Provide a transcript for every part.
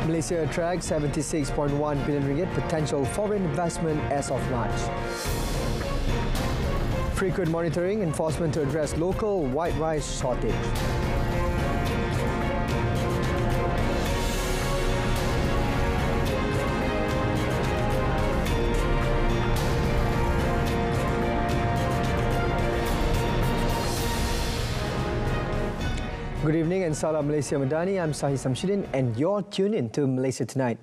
Malaysia attracts 76.1 billion ringgit potential foreign investment as of March. Frequent monitoring enforcement to address local white rice shortage. Good evening and salam Malaysia Madani. I'm SAHIH and you're tuned in to Malaysia Tonight.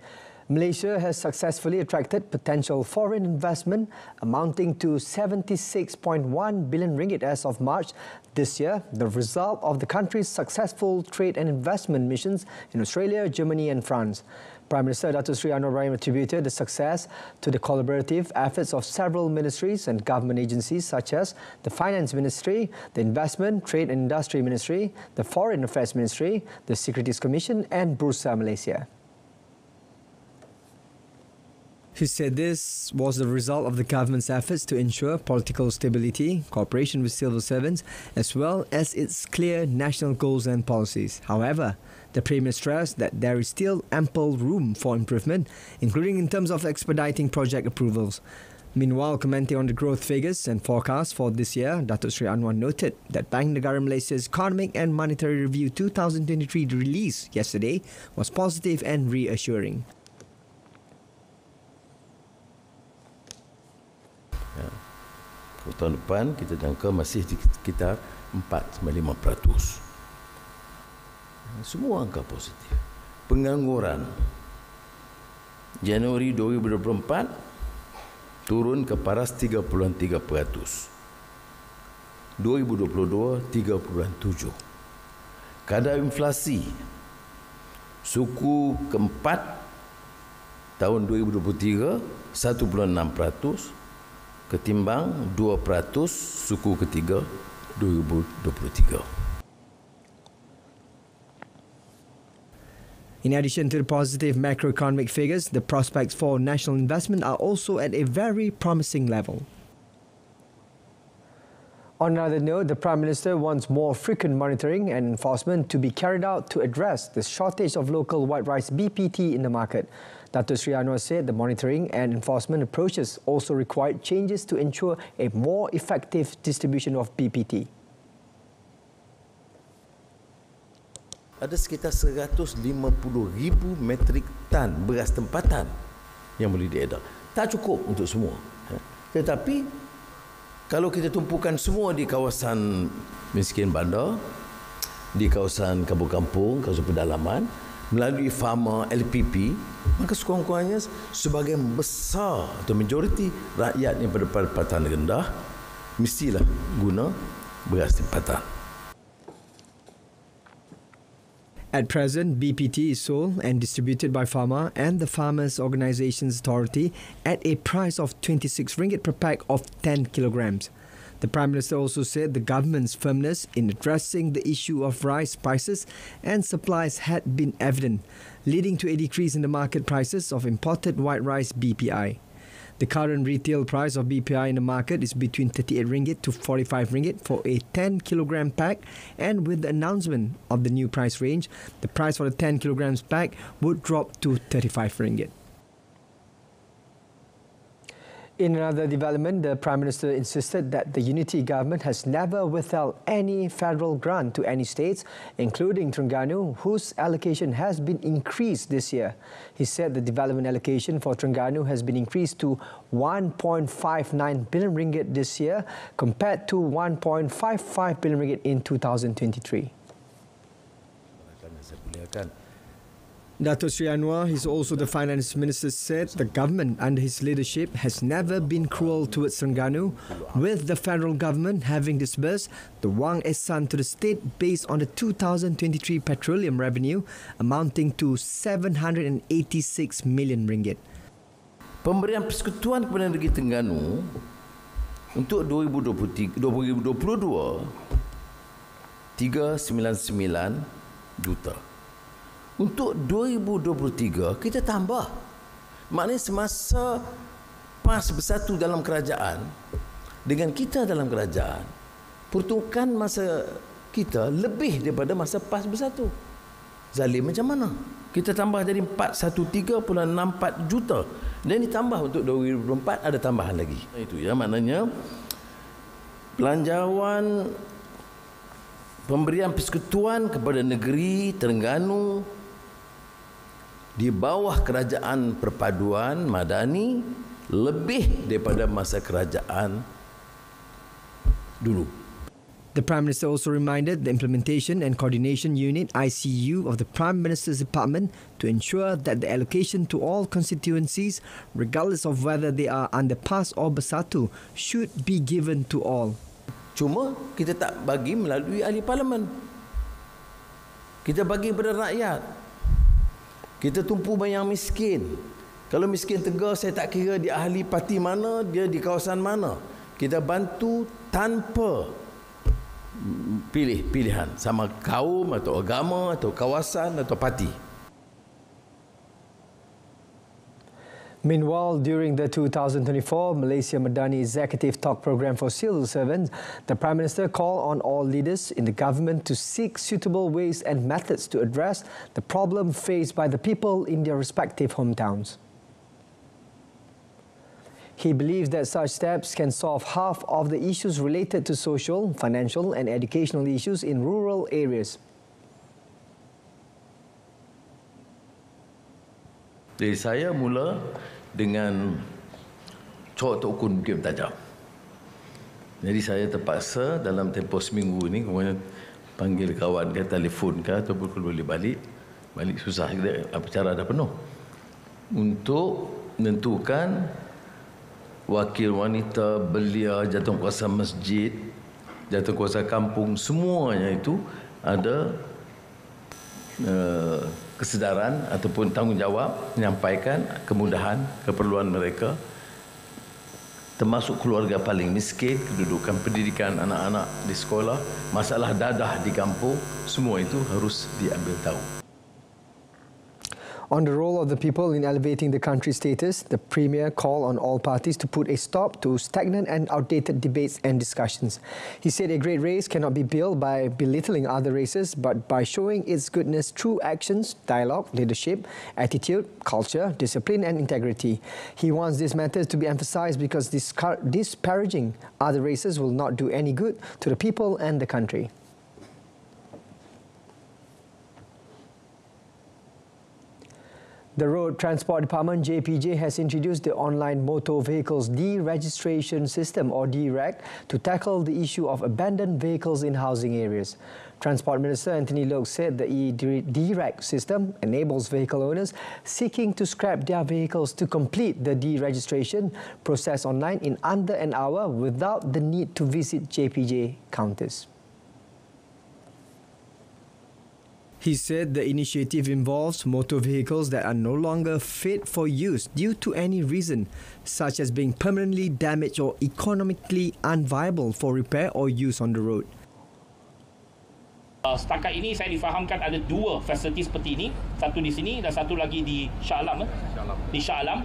Malaysia has successfully attracted potential foreign investment amounting to 76.1 billion ringgit as of March this year, the result of the country's successful trade and investment missions in Australia, Germany and France. Prime Minister Dato Sri Anwar Ibrahim attributed the success to the collaborative efforts of several ministries and government agencies such as the Finance Ministry, the Investment, Trade and Industry Ministry, the Foreign Affairs Ministry, the Securities Commission and Bursa Malaysia. He said this was the result of the government's efforts to ensure political stability, cooperation with civil servants, as well as its clear national goals and policies. However, the Premier stressed that there is still ample room for improvement, including in terms of expediting project approvals. Meanwhile, commenting on the growth figures and forecasts for this year, Dato Sri Anwar noted that Bank Negara Malaysia's Economic and Monetary Review 2023 release yesterday was positive and reassuring. Tahun depan kita jangka masih di sekitar 4,5%. Semua angka positif. Pengangguran Januari 2024 turun ke paras 3.3%. 2022 3.7%. Kadar inflasi suku keempat tahun 2023 1.6%. Ketimbang 2% suku ketiga 2023. In addition to the positive macroeconomic figures, the prospects for national investment are also at a very promising level. On another note, the Prime Minister wants more frequent monitoring and enforcement to be carried out to address the shortage of local white rice BPT in the market. Dato Sri Anwar said the monitoring and enforcement approaches also required changes to ensure a more effective distribution of BPT. Ada sekitar 150,000 metrik tan beras tempatan yang boleh diedar. Tak cukup untuk semua. Tetapi kalau kita tumpukan semua di kawasan miskin bandar, di kawasan kampung-kampung, kawasan pedalaman, melalui farma LPP, maka sekurang-kurangnya sebahagian besar atau majoriti rakyat yang berpendapatan rendah mestilah guna beras tempatan. At present, BPT is sold and distributed by Pharma and the Farmers Organisations Authority at a price of 26 ringgit per pack of 10 kilograms. The Prime Minister also said the government's firmness in addressing the issue of rice prices and supplies had been evident, leading to a decrease in the market prices of imported white rice BPI. The current retail price of BPI in the market is between 38 ringgit to 45 ringgit for a 10 kilogram pack, and with the announcement of the new price range, the price for the 10 kilograms pack would drop to 35 ringgit. In another development, the Prime Minister insisted that the unity government has never withheld any federal grant to any states, including Terengganu, whose allocation has been increased this year. He said the development allocation for Terengganu has been increased to 1.59 billion ringgit this year, compared to 1.55 billion ringgit in 2023. Dato Sri Anwar, he's also the Finance Minister, said the government under his leadership has never been cruel towards Terengganu, with the federal government having disbursed the Wang Ehsan to the state based on the 2023 petroleum revenue amounting to 786 million ringgit. Pemberian persekutuan kepada negeri Terengganu untuk 2022 399 juta. Untuk 2023 kita tambah. Maknanya semasa PAS bersatu dalam kerajaan dengan kita dalam kerajaan, peruntukan masa kita lebih daripada masa PAS bersatu. Zalim macam mana? Kita tambah jadi 413.64 juta. Dan ditambah untuk 2024 ada tambahan lagi. Itu ya, maknanya belanjawan pemberian persekutuan kepada negeri Terengganu di bawah kerajaan perpaduan Madani lebih daripada masa kerajaan dulu. The Prime Minister also reminded the Implementation and Coordination Unit ICU of the Prime Minister's Department to ensure that the allocation to all constituencies, regardless of whether they are under PAS or Bersatu, should be given to all. Cuma kita tak bagi melalui ahli parlimen. Kita bagi kepada rakyat. Kita tumpu yang miskin. Kalau miskin Tegar, saya tak kira dia ahli parti mana, dia di kawasan mana. Kita bantu tanpa pilihan sama kaum atau agama atau kawasan atau parti. Meanwhile, during the 2024 Malaysia Madani Executive Talk Program for Civil Servants, the Prime Minister called on all leaders in the government to seek suitable ways and methods to address the problem faced by the people in their respective hometowns. He believes that such steps can solve half of the issues related to social, financial and educational issues in rural areas. Jadi saya mula dengan cok tok ukun Bukit Tajam. Jadi saya terpaksa dalam tempoh seminggu ni kemudian panggil kawan ke, telefon ke ataupun boleh balik susah kita, acara dah penuh. Untuk menentukan wakil wanita, belia, jawatankuasa masjid, jawatankuasa kampung, semuanya itu ada kesedaran ataupun tanggungjawab menyampaikan kemudahan, keperluan mereka, termasuk keluarga paling miskin, kedudukan pendidikan anak-anak di sekolah, masalah dadah di kampung, semua itu harus diambil tahu. On the role of the people in elevating the country's status, the Premier called on all parties to put a stop to stagnant and outdated debates and discussions. He said a great race cannot be built by belittling other races, but by showing its goodness through actions, dialogue, leadership, attitude, culture, discipline and integrity. He wants these matters to be emphasized because disparaging other races will not do any good to the people and the country. The Road Transport Department, JPJ, has introduced the online motor vehicles deregistration system or DREG to tackle the issue of abandoned vehicles in housing areas. Transport Minister Anthony Loke said the DREG system enables vehicle owners seeking to scrap their vehicles to complete the deregistration process online in under an hour without the need to visit JPJ counters. He said the initiative involves motor vehicles that are no longer fit for use due to any reason, such as being permanently damaged or economically unviable for repair or use on the road. Setakat ini saya difahamkan ada dua fasiliti seperti ini, satu di sini dan satu lagi di Shah Alam. Di Shah Alam.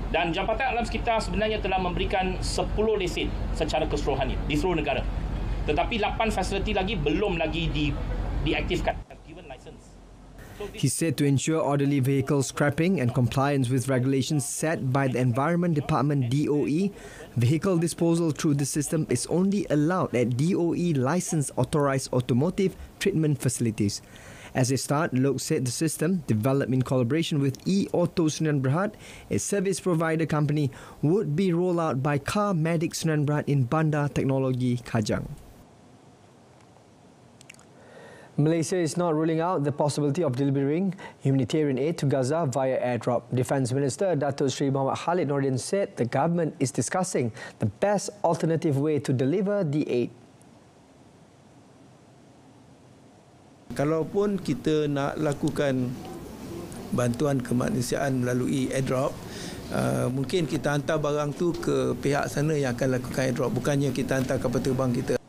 Dan Jambatan Alam Sekitar sebenarnya telah memberikan 10 lesen secara keseluruhannya di seluruh negara. Tetapi 8 fasiliti lagi belum lagi diaktifkan. He said to ensure orderly vehicle scrapping and compliance with regulations set by the Environment Department DOE, vehicle disposal through the system is only allowed at DOE licensed authorized automotive treatment facilities. As a start, Loke said the system, developed in collaboration with E-Auto Sdn Bhd, a service provider company, would be rolled out by Car Medic Sdn Bhd in Bandar Teknologi Kajang. Malaysia is not ruling out the possibility of delivering humanitarian aid to Gaza via airdrop. Defence Minister Datuk Seri Muhammad Khalid Nordin said the government is discussing the best alternative way to deliver the aid. Kalaupun kita nak lakukan bantuan kemanusiaan melalui airdrop, mungkin kita hantar barang tu ke pihak sana yang akan lakukan airdrop, bukannya kita hantar kapal terbang kita.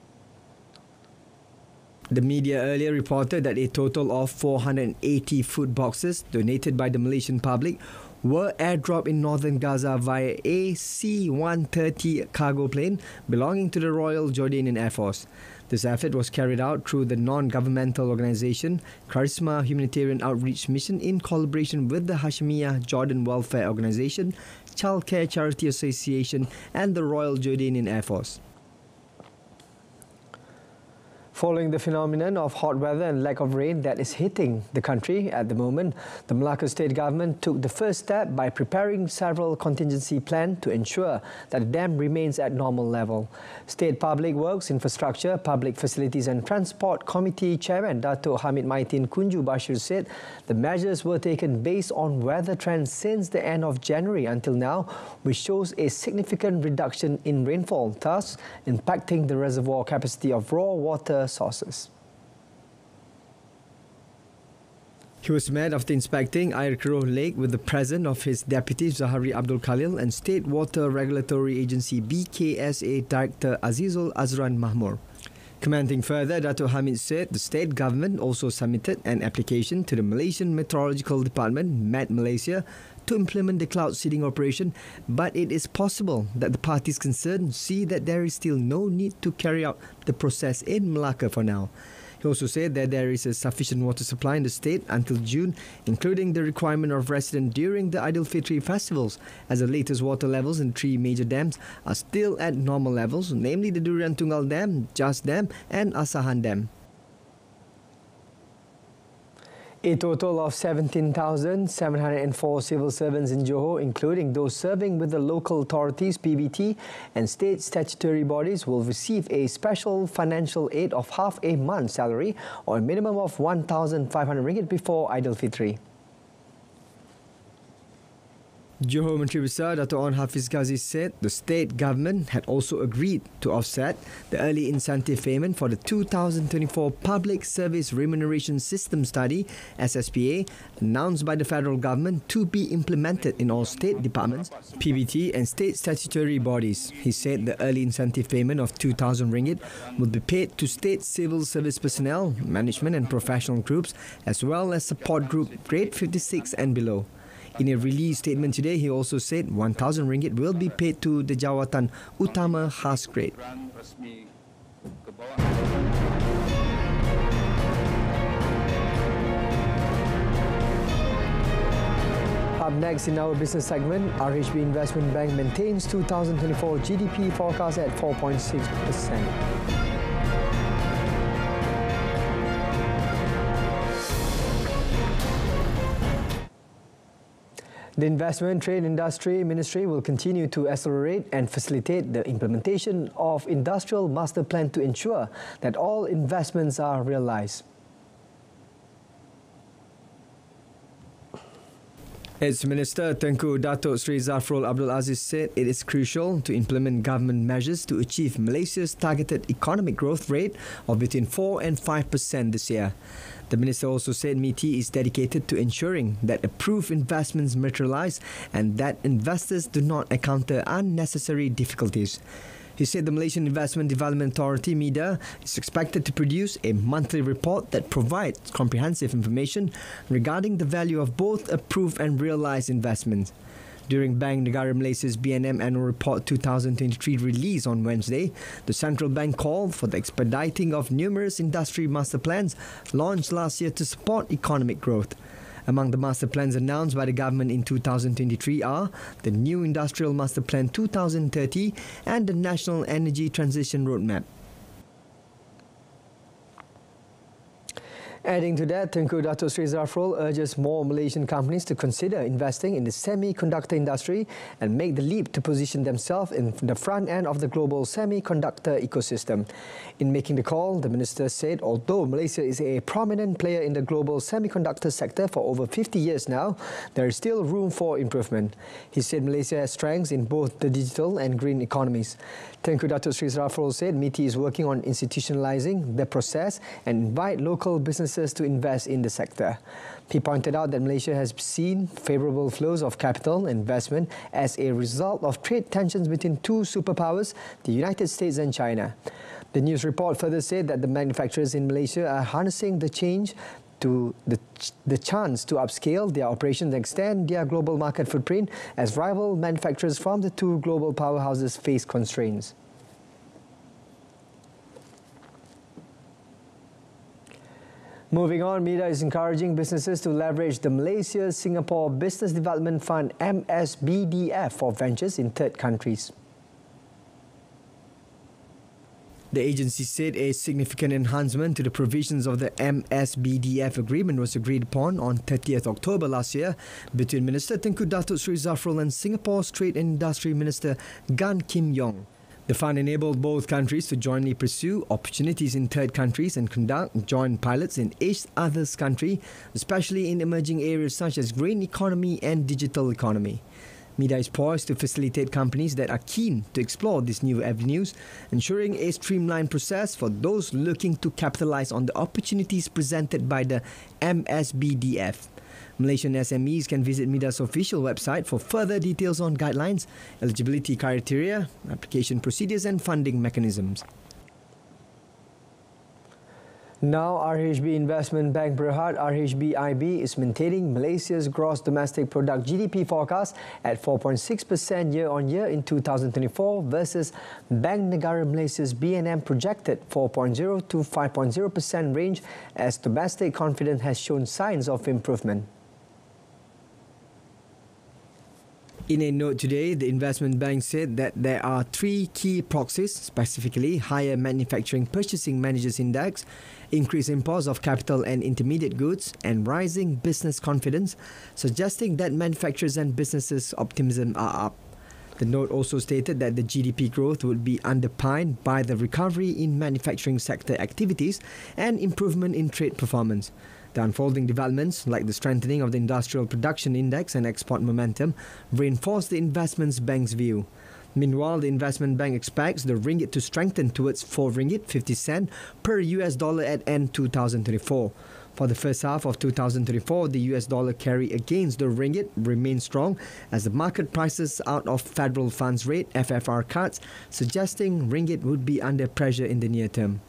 The media earlier reported that a total of 480 food boxes donated by the Malaysian public were airdropped in northern Gaza via a C-130 cargo plane belonging to the Royal Jordanian Air Force. This effort was carried out through the non-governmental organisation Terima Humanitarian Outreach Mission in collaboration with the Hashimiyah Jordan Welfare Organisation, Childcare Charity Association and the Royal Jordanian Air Force. Following the phenomenon of hot weather and lack of rain that is hitting the country at the moment, the Malacca state government took the first step by preparing several contingency plans to ensure that the dam remains at normal level. State Public Works, Infrastructure, Public Facilities and Transport Committee Chairman Dato' Hamid Maitin Kunju Bashir said the measures were taken based on weather trends since the end of January until now, which shows a significant reduction in rainfall, thus impacting the reservoir capacity of raw water sources. He was met after inspecting Air Keroh Lake with the presence of his deputy Zahari Abdul Khalil and State Water Regulatory Agency BKSA Director Azizul Azran Mahmur. Commenting further, Dato' Hamid said the state government also submitted an application to the Malaysian Meteorological Department, MET Malaysia, to implement the cloud seeding operation, but it is possible that the parties concerned see that there is still no need to carry out the process in Malacca for now. He also said that there is a sufficient water supply in the state until June, including the requirement of residents during the Aidilfitri festivals, as the latest water levels in 3 major dams are still at normal levels, namely the Durian Tunggal Dam, Jas Dam and Asahan Dam. A total of 17,704 civil servants in Johor, including those serving with the local authorities, PBT, and state statutory bodies, will receive a special financial aid of half a month's salary or a minimum of 1,500 ringgit before Aidilfitri. Johor Menteri Besar Dato' Onn Hafiz Ghazi said the state government had also agreed to offset the early incentive payment for the 2024 Public Service Remuneration System Study (SSPA) announced by the federal government to be implemented in all state departments, PBT and state statutory bodies. He said the early incentive payment of 2,000 ringgit will be paid to state civil service personnel, management and professional groups, as well as support group grade 56 and below. In a release statement today, he also said 1,000 ringgit will be paid to the Jawatan Utama Khas grade. Up next in our business segment, RHB Investment Bank maintains 2024 GDP forecast at 4.6%. The Investment Trade Industry Ministry will continue to accelerate and facilitate the implementation of Industrial Master Plan to ensure that all investments are realised. Its Minister Tengku Datuk Sri Zafrul Abdul Aziz said it is crucial to implement government measures to achieve Malaysia's targeted economic growth rate of between 4 and 5% this year. The Minister also said MITI is dedicated to ensuring that approved investments materialise and that investors do not encounter unnecessary difficulties. He said the Malaysian Investment Development Authority, MIDA, is expected to produce a monthly report that provides comprehensive information regarding the value of both approved and realised investments. During Bank Negara Malaysia's BNM Annual Report 2023 release on Wednesday, the Central Bank called for the expediting of numerous industry master plans launched last year to support economic growth. Among the master plans announced by the government in 2023 are the New Industrial Master Plan 2030 and the National Energy Transition Roadmap. Adding to that, Tengku Datuk Sri Zafrul urges more Malaysian companies to consider investing in the semiconductor industry and make the leap to position themselves in the front end of the global semiconductor ecosystem. In making the call, the Minister said although Malaysia is a prominent player in the global semiconductor sector for over 50 years now, there is still room for improvement. He said Malaysia has strengths in both the digital and green economies. Tengku Datuk Sri Zafrul said MITI is working on institutionalising the process and invite local businesses to invest in the sector. He pointed out that Malaysia has seen favourable flows of capital investment as a result of trade tensions between two superpowers, the United States and China. The news report further said that the manufacturers in Malaysia are harnessing the change to the chance to upscale their operations and extend their global market footprint as rival manufacturers from the two global powerhouses face constraints. Moving on, MIDA is encouraging businesses to leverage the Malaysia-Singapore Business Development Fund MSBDF for ventures in third countries. The agency said a significant enhancement to the provisions of the MSBDF agreement was agreed upon on 30th October last year between Minister Tengku Datuk Seri Zafrul and Singapore's Trade and Industry Minister Gan Kim Yong. The fund enabled both countries to jointly pursue opportunities in third countries and conduct joint pilots in each other's country, especially in emerging areas such as green economy and digital economy. MIDA is poised to facilitate companies that are keen to explore these new avenues, ensuring a streamlined process for those looking to capitalize on the opportunities presented by the MSBDF. Malaysian SMEs can visit MIDA's official website for further details on guidelines, eligibility criteria, application procedures and funding mechanisms. Now, RHB Investment Bank Berhad RHBIB is maintaining Malaysia's gross domestic product GDP forecast at 4.6% year-on-year in 2024 versus Bank Negara Malaysia's BNM projected 4.0 to 5.0% range as domestic confidence has shown signs of improvement. In a note today, the investment bank said that there are three key proxies, specifically higher manufacturing purchasing managers index, increased imports of capital and intermediate goods, and rising business confidence, suggesting that manufacturers and businesses' optimism are up. The note also stated that the GDP growth would be underpinned by the recovery in manufacturing sector activities and improvement in trade performance. The unfolding developments, like the strengthening of the Industrial Production Index and export momentum, reinforce the investment bank's view. Meanwhile, the investment bank expects the ringgit to strengthen towards 4 ringgit 50 cent per US dollar at end 2024. For the first half of 2024, the US dollar carry against the ringgit remains strong as the market prices out of federal funds rate FFR cuts, suggesting ringgit would be under pressure in the near term.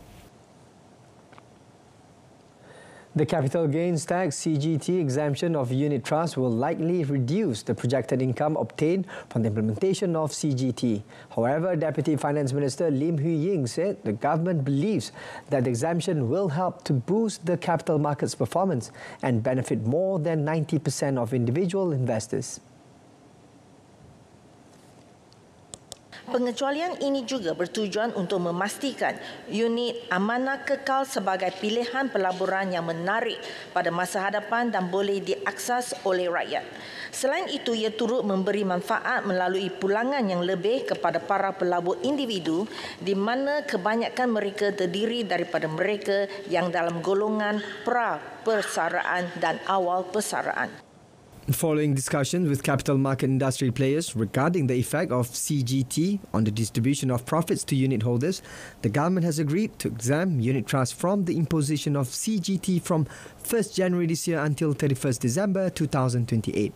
The capital gains tax CGT exemption of unit trust will likely reduce the projected income obtained from the implementation of CGT. However, Deputy Finance Minister Lim Hui Ying said the government believes that the exemption will help to boost the capital market's performance and benefit more than 90% of individual investors. Pengecualian ini juga bertujuan untuk memastikan unit amanah kekal sebagai pilihan pelaburan yang menarik pada masa hadapan dan boleh diakses oleh rakyat. Selain itu, ia turut memberi manfaat melalui pulangan yang lebih kepada para pelabur individu di mana kebanyakan mereka terdiri daripada mereka yang dalam golongan pra-persaraan dan awal persaraan. Following discussions with capital market industry players regarding the effect of CGT on the distribution of profits to unit holders, the government has agreed to exempt unit trusts from the imposition of CGT from 1st January this year until 31st December 2028.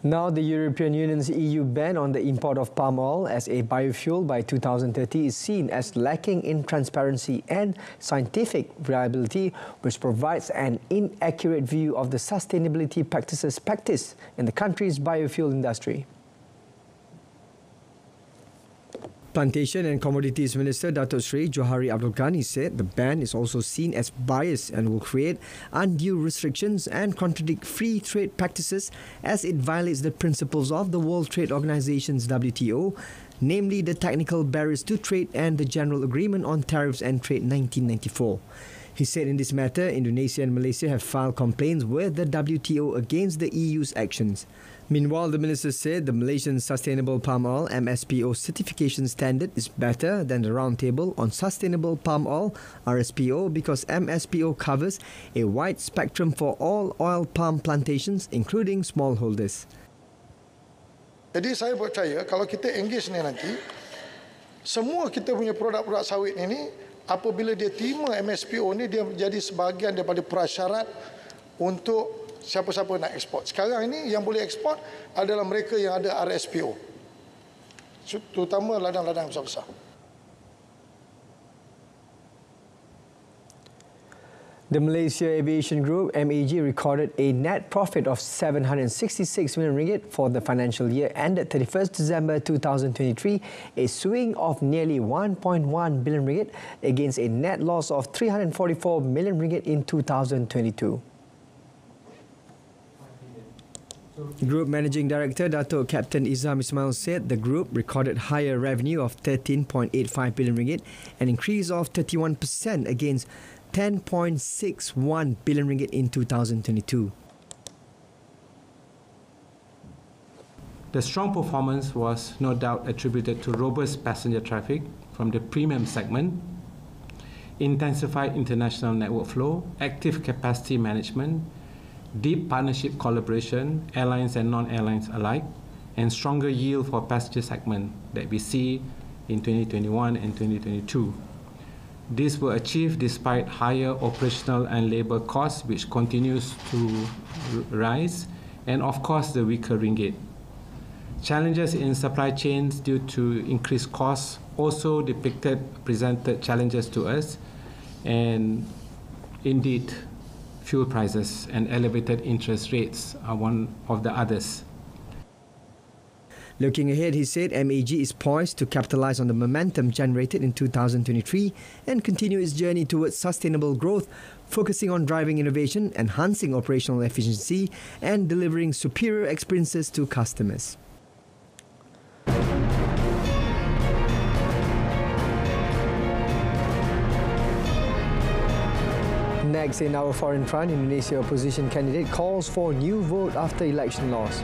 Now, the European Union's EU ban on the import of palm oil as a biofuel by 2030 is seen as lacking in transparency and scientific reliability, which provides an inaccurate view of the sustainability practices practiced in the country's biofuel industry. Plantation and Commodities Minister Datuk Seri Johari Abdul Ghani said the ban is also seen as biased and will create undue restrictions and contradict free trade practices as it violates the principles of the World Trade Organization's WTO, namely the Technical Barriers to Trade and the General Agreement on Tariffs and Trade 1994. He said in this matter, Indonesia and Malaysia have filed complaints with the WTO against the EU's actions. Meanwhile, the minister said the Malaysian Sustainable Palm Oil MSPO certification standard is better than the Roundtable on Sustainable Palm Oil RSPO because MSPO covers a wide spectrum for all oil palm plantations, including smallholders. Jadi saya percaya kalau kita engage ni nanti, semua kita punya produk-produk sawit ini apabila dia terima MSPO ni, dia menjadi sebahagian daripada prasyarat untuk siapa-siapa nak ekspor. Sekarang ini yang boleh ekspor adalah mereka yang ada RSPO, terutama ladang-ladang besar-besar. The Malaysia Aviation Group, MAG, recorded a net profit of 766 million ringgit for the financial year ended 31st December 2023, a swing of nearly 1.1 billion ringgit against a net loss of 344 million ringgit in 2022. Group Managing Director Dato' Captain Izam Ismail said the group recorded higher revenue of 13.85 billion ringgit, an increase of 31% against 10.61 billion ringgit in 2022. The strong performance was no doubt attributed to robust passenger traffic from the premium segment, intensified international network flow, active capacity management, deep partnership collaboration, airlines and non-airlines alike, and stronger yield for passenger segment that we see in 2021 and 2022. These were achieved despite higher operational and labour costs, which continues to rise, and of course the weaker ringgit. Challenges in supply chains due to increased costs also presented challenges to us, and indeed fuel prices and elevated interest rates are one of the others. Looking ahead, he said MAG is poised to capitalise on the momentum generated in 2023 and continue its journey towards sustainable growth, focusing on driving innovation, enhancing operational efficiency and delivering superior experiences to customers. Next, in our foreign front, Indonesia opposition candidate calls for new vote after election loss.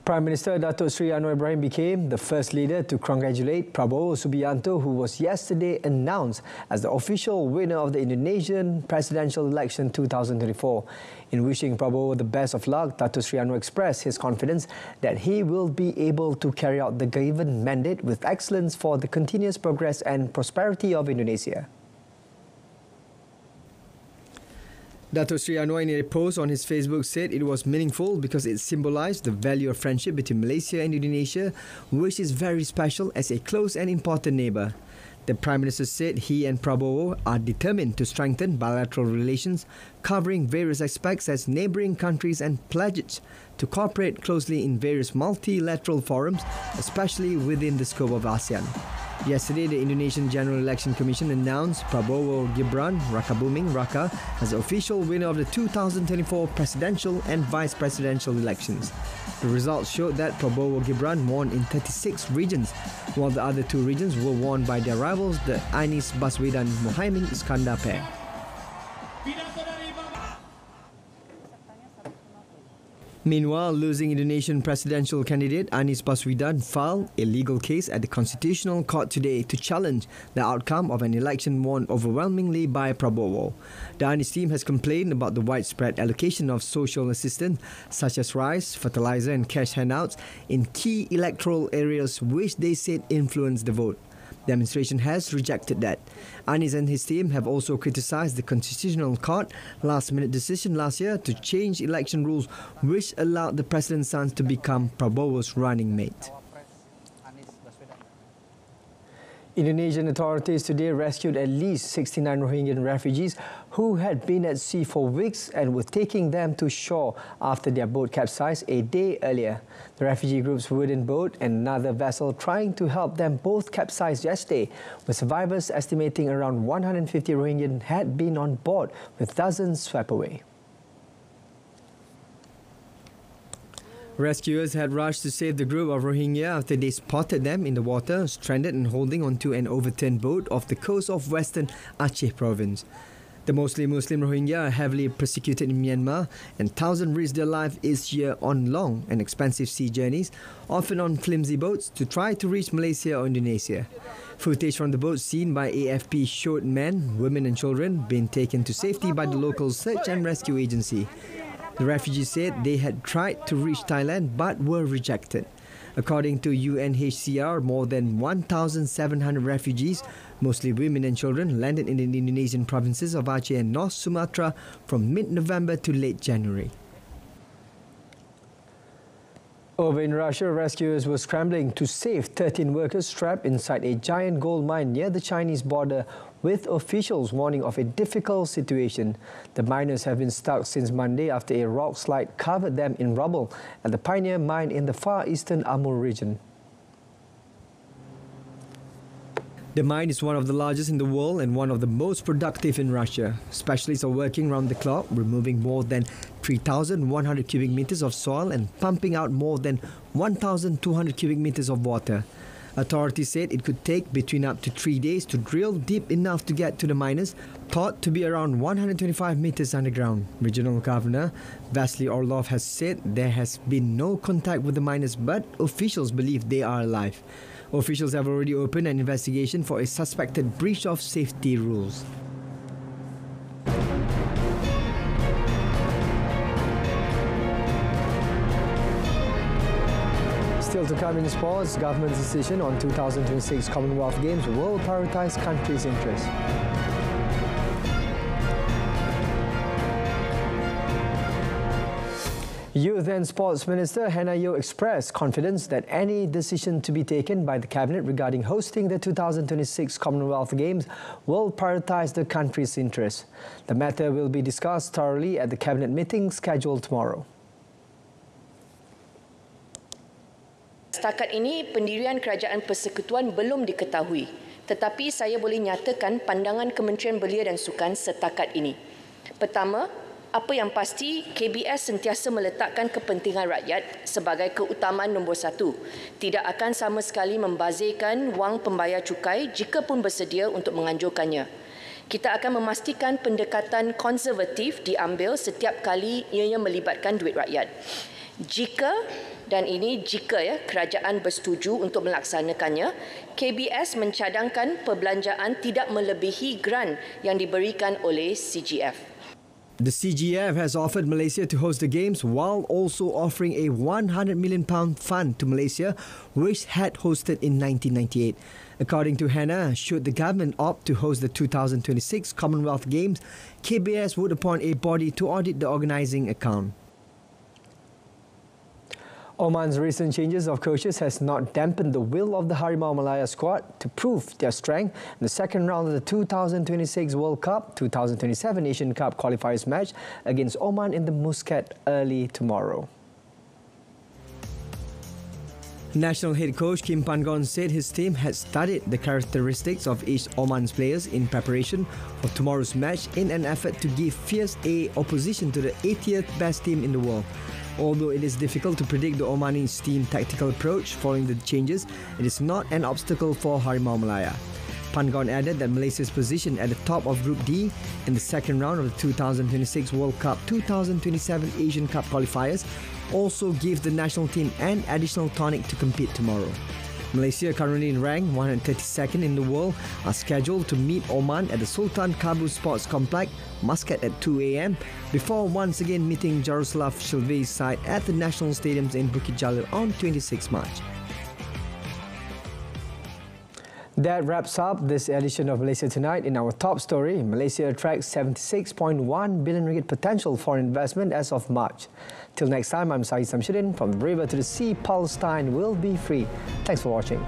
Prime Minister Datuk Seri Anwar Ibrahim became the first leader to congratulate Prabowo Subianto, who was yesterday announced as the official winner of the Indonesian presidential election 2024. In wishing Prabowo the best of luck, Datuk Seri Anwar expressed his confidence that he will be able to carry out the given mandate with excellence for the continuous progress and prosperity of Indonesia. Datuk Seri Anwar, in a post on his Facebook, said it was meaningful because it symbolised the value of friendship between Malaysia and Indonesia, which is very special as a close and important neighbour. The Prime Minister said he and Prabowo are determined to strengthen bilateral relations, covering various aspects as neighbouring countries, and pledged to cooperate closely in various multilateral forums, especially within the scope of ASEAN. Yesterday, the Indonesian General Election Commission announced Prabowo Gibran Rakabuming Raka as the official winner of the 2024 presidential and vice presidential elections. The results showed that Prabowo Gibran won in 36 regions, while the other two regions were won by their rivals, the Anies Baswedan Mohaimin Iskandar pair. Meanwhile, losing Indonesian presidential candidate Anies Baswedan filed a legal case at the Constitutional Court today to challenge the outcome of an election won overwhelmingly by Prabowo. The Anies team has complained about the widespread allocation of social assistance such as rice, fertilizer and cash handouts in key electoral areas which they said influenced the vote. The administration has rejected that. Anies and his team have also criticised the Constitutional Court last-minute decision last year to change election rules which allowed the president's son to become Prabowo's running mate. Indonesian authorities today rescued at least 69 Rohingyan refugees who had been at sea for weeks and were taking them to shore after their boat capsized a day earlier. The refugee group's wooden boat and another vessel trying to help them both capsized yesterday, with survivors estimating around 150 Rohingyan had been on board, with dozens swept away. Rescuers had rushed to save the group of Rohingya after they spotted them in the water, stranded and holding onto an overturned boat off the coast of western Aceh province. The mostly Muslim Rohingya are heavily persecuted in Myanmar, and thousands risk their life each year on long and expensive sea journeys, often on flimsy boats, to try to reach Malaysia or Indonesia. Footage from the boat seen by AFP showed men, women and children being taken to safety by the local search and rescue agency. The refugees said they had tried to reach Thailand but were rejected. According to UNHCR, more than 1,700 refugees, mostly women and children, landed in the Indonesian provinces of Aceh and North Sumatra from mid-November to late January. Over in Russia, rescuers were scrambling to save 13 workers trapped inside a giant gold mine near the Chinese border, with officials warning of a difficult situation. The miners have been stuck since Monday after a rock slide covered them in rubble at the Pioneer mine in the far eastern Amur region. The mine is one of the largest in the world and one of the most productive in Russia. Specialists are working round the clock, removing more than 3,100 cubic meters of soil and pumping out more than 1,200 cubic meters of water. Authorities said it could take between up to 3 days to drill deep enough to get to the miners, thought to be around 125 meters underground. Regional Governor Vasily Orlov has said there has been no contact with the miners, but officials believe they are alive. Officials have already opened an investigation for a suspected breach of safety rules. Still to come in sports, government's decision on 2026 Commonwealth Games will prioritise country's interests. Youth and Sports Minister Hannah Yeoh expressed confidence that any decision to be taken by the Cabinet regarding hosting the 2026 Commonwealth Games will prioritise the country's interests. The matter will be discussed thoroughly at the Cabinet meeting scheduled tomorrow. Setakat ini, pendirian Kerajaan Persekutuan belum diketahui. Tetapi saya boleh nyatakan pandangan Kementerian Belia dan Sukan setakat ini. Pertama, apa yang pasti, KBS sentiasa meletakkan kepentingan rakyat sebagai keutamaan nombor satu. Tidak akan sama sekali membazirkan wang pembayar cukai jika pun bersedia untuk menganjurkannya. Kita akan memastikan pendekatan konservatif diambil setiap kali ianya melibatkan duit rakyat. Jika kerajaan bersetuju untuk melaksanakannya, KBS mencadangkan perbelanjaan tidak melebihi grant yang diberikan oleh CGF. The CGF has offered Malaysia to host the Games while also offering a £100 million fund to Malaysia, which had hosted in 1998. According to Hannah, should the government opt to host the 2026 Commonwealth Games, KBS would appoint a body to audit the organising account. Oman's recent changes of coaches has not dampened the will of the Harimau Malaya squad to prove their strength in the second round of the 2026 World Cup 2027 Asian Cup qualifiers match against Oman in the Muscat early tomorrow. National head coach Kim Pangon said his team had studied the characteristics of each Oman's players in preparation for tomorrow's match in an effort to give fierce opposition to the 80th best team in the world. Although it is difficult to predict the Omanis team tactical approach following the changes, it is not an obstacle for Harimau Malaya. Pangon added that Malaysia's position at the top of Group D in the second round of the 2026 World Cup 2027 Asian Cup qualifiers also gives the national team an additional tonic to compete tomorrow. Malaysia, currently ranked 132nd in the world, are scheduled to meet Oman at the Sultan Qaboos Sports Complex, Muscat at 2 a.m. before once again meeting Jaroslav Shilvey's side at the national stadiums in Bukit Jalil on 26 March. That wraps up this edition of Malaysia Tonight. In our top story, Malaysia attracts 76.1 billion ringgit potential foreign investment as of March. Till next time, I'm SAHIH from the river to the sea, Palestine will be free. Thanks for watching.